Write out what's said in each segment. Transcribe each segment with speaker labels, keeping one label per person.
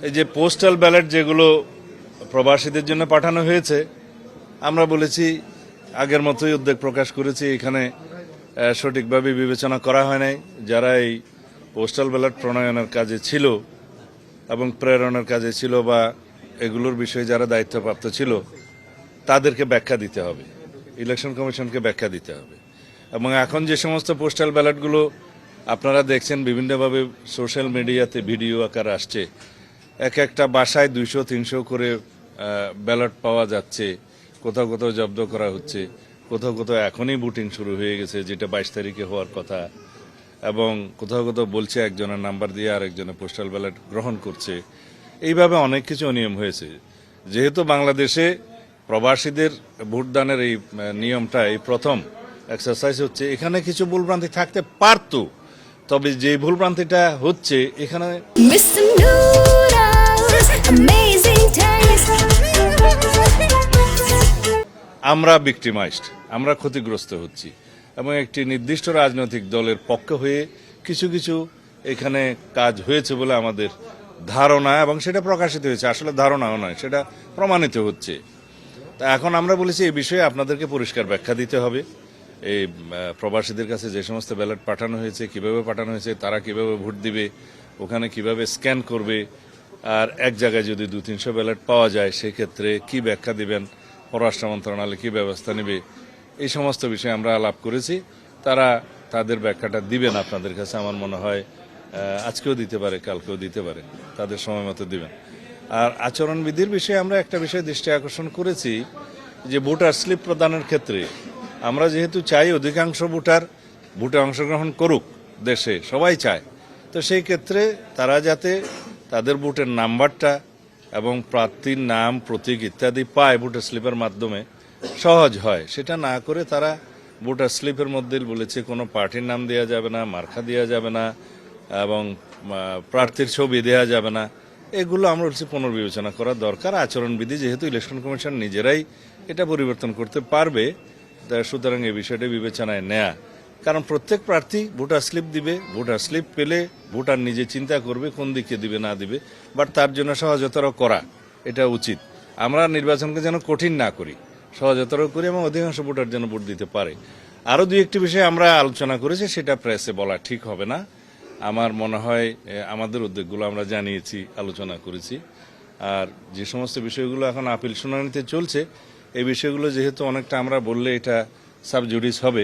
Speaker 1: এই যে postal ballot যেগুলো প্রবাসীদের জন্য পাঠানো হয়েছে, আমরা বলেছি আগের মতোই উদ্বেগ প্রকাশ করেছি, এখানে সঠিকভাবে বিবেচনা করা হয় নাই। যারা এই পোস্টাল ব্যালট প্রণয়নের কাজে ছিল এবং প্রেরণের কাজে ছিল বা এগুলোর বিষয়ে যারা দায়িত্বপ্রাপ্ত ছিল তাদেরকে ব্যাখ্যা দিতে হবে, ইলেকশন কমিশনকে ব্যাখ্যা দিতে হবে। এবং এখন যে সমস্ত পোস্টাল ব্যালটগুলো আপনারা দেখছেন বিভিন্নভাবে সোশ্যাল মিডিয়াতে ভিডিও আকার আসছে, এক একটা বাসায় 200-300 করে ব্যালট পাওয়া যাচ্ছে, কোথাও কোথাও জব্দ করা হচ্ছে, কোথাও কোথাও এখনই ভোটিং শুরু হয়ে গেছে, যেটা 22 তারিখে হওয়ার কথা, এবং কোথাও কোথাও বলছে একজনের নাম্বার দিয়ে আরেকজনের পোস্টাল ব্যালট গ্রহণ করছে। এইভাবে অনেক কিছু অনিয়ম হয়েছে। যেহেতু বাংলাদেশে প্রবাসীদের ভোটদানের এই নিয়মটা এই প্রথম এক্সারসাইজ হচ্ছে, এখানে কিছু ভুলভ্রান্তি থাকতে পারত, তবে যে ভুলভ্রান্তিটা হচ্ছে এখানে আমরা ভিক্টিমাইজড, আমরা ক্ষতিগ্রস্ত হচ্ছি এবং একটি নির্দিষ্ট রাজনৈতিক দলের পক্ষে হয়ে কিছু কিছু এখানে কাজ হয়েছে বলে আমাদের ধারণা, এবং সেটা প্রকাশিত হয়েছে। আসলে ধারণাও নয়, সেটা প্রমাণিত হচ্ছে। তা এখন আমরা বলেছি এই বিষয়ে আপনাদেরকে পরিষ্কার ব্যাখ্যা দিতে হবে। এই প্রবাসীদের কাছে যে সমস্ত ব্যালট পাঠানো হয়েছে, কিভাবে পাঠানো হয়েছে, তারা কিভাবে ভোট দিবে, ওখানে কিভাবে স্ক্যান করবে, আর এক জায়গায় যদি 200-300 ব্যালট পাওয়া যায় সেক্ষেত্রে কি ব্যাখ্যা দিবেন, পররাষ্ট্র মন্ত্রণালয় কী ব্যবস্থা নেবে, এই সমস্ত বিষয়ে আমরা আলাপ করেছি। তারা তাদের ব্যাখ্যাটা দিবেন আপনাদের কাছে। আমার মনে হয় আজকেও দিতে পারে, কালকেও দিতে পারে, তাদের সময় মতো দিবেন। আর আচরণবিধির বিষয়ে আমরা একটা বিষয় দৃষ্টি আকর্ষণ করেছি, যে ভোটার স্লিপ প্রদানের ক্ষেত্রে আমরা যেহেতু চাই অধিকাংশ ভোটার ভোটে অংশগ্রহণ করুক, দেশে সবাই চায়, তো সেই ক্ষেত্রে তারা যাতে তাদের ভোটের নাম্বারটা এবং প্রার্থীর নাম, প্রতীক ইত্যাদি পায় ভোটার স্লিপের মাধ্যমে, সহজ হয়। সেটা না করে তারা ভোটার স্লিপের মধ্যে বলেছে কোনো পার্টির নাম দেওয়া যাবে না, মার্কা দেওয়া যাবে না, এবং প্রার্থীর ছবি দেওয়া যাবে না। এগুলো আমরা বলছি পুনর্বিবেচনা করা দরকার। আচরণবিধি যেহেতু ইলেকশন কমিশন নিজেরাই এটা পরিবর্তন করতে পারবে, সুতরাং এই বিষয়টা বিবেচনায় নেয়া। কারণ প্রত্যেক প্রার্থী ভোটার স্লিপ দিবে, ভোটার স্লিপ পেলে ভোটার নিজে চিন্তা করবে কোন দিকে দিবে না দিবে, বাট তার জন্য সহজতর করা এটা উচিত। আমরা নির্বাচনকে যেন কঠিন না করি, সহজতর করি এবং অধিকাংশ ভোটার যেন ভোট দিতে পারে। আরও দুই একটি বিষয় আমরা আলোচনা করেছি, সেটা প্রেসে বলা ঠিক হবে না। আমার মনে হয় আমাদের উদ্যোগগুলো আমরা জানিয়েছি, আলোচনা করেছি। আর যে সমস্ত বিষয়গুলো এখন আপিল শুনানিতে চলছে, এই বিষয়গুলো যেহেতু অনেকটা আমরা বললে এটা সাবজুডিস হবে,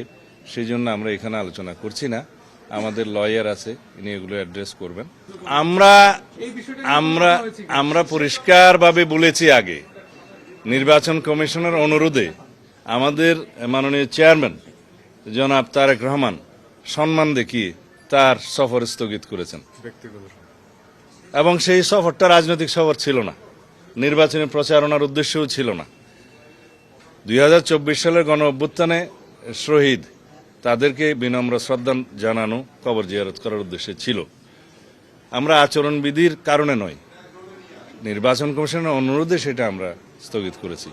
Speaker 1: সেই জন্য আমরা এখানে আলোচনা করছি না। আমাদের লয়ার আছে, ইনি এগুলো অ্যাড্রেস করবেন। আমরা পরিষ্কারভাবে বলেছি আগে, নির্বাচন কমিশনের অনুরোধে আমাদের মাননীয় চেয়ারম্যান জনাব তারেক রহমান সম্মান দেখিয়ে তার সফর স্থগিত করেছেন, এবং সেই সফরটা রাজনৈতিক সফর ছিল না, নির্বাচনী প্রচারণার উদ্দেশ্যও ছিল না। 2024 সালের গণ অভ্যুত্থানে শহীদ তাদেরকে বিনম্র শ্রদ্ধা জানানো, কবর জিয়ারত করার উদ্দেশ্যে ছিল। আমরা আচরণবিধির কারণে নয়, নির্বাচন কমিশনের অনুরোধে সেটা আমরা স্থগিত করেছি।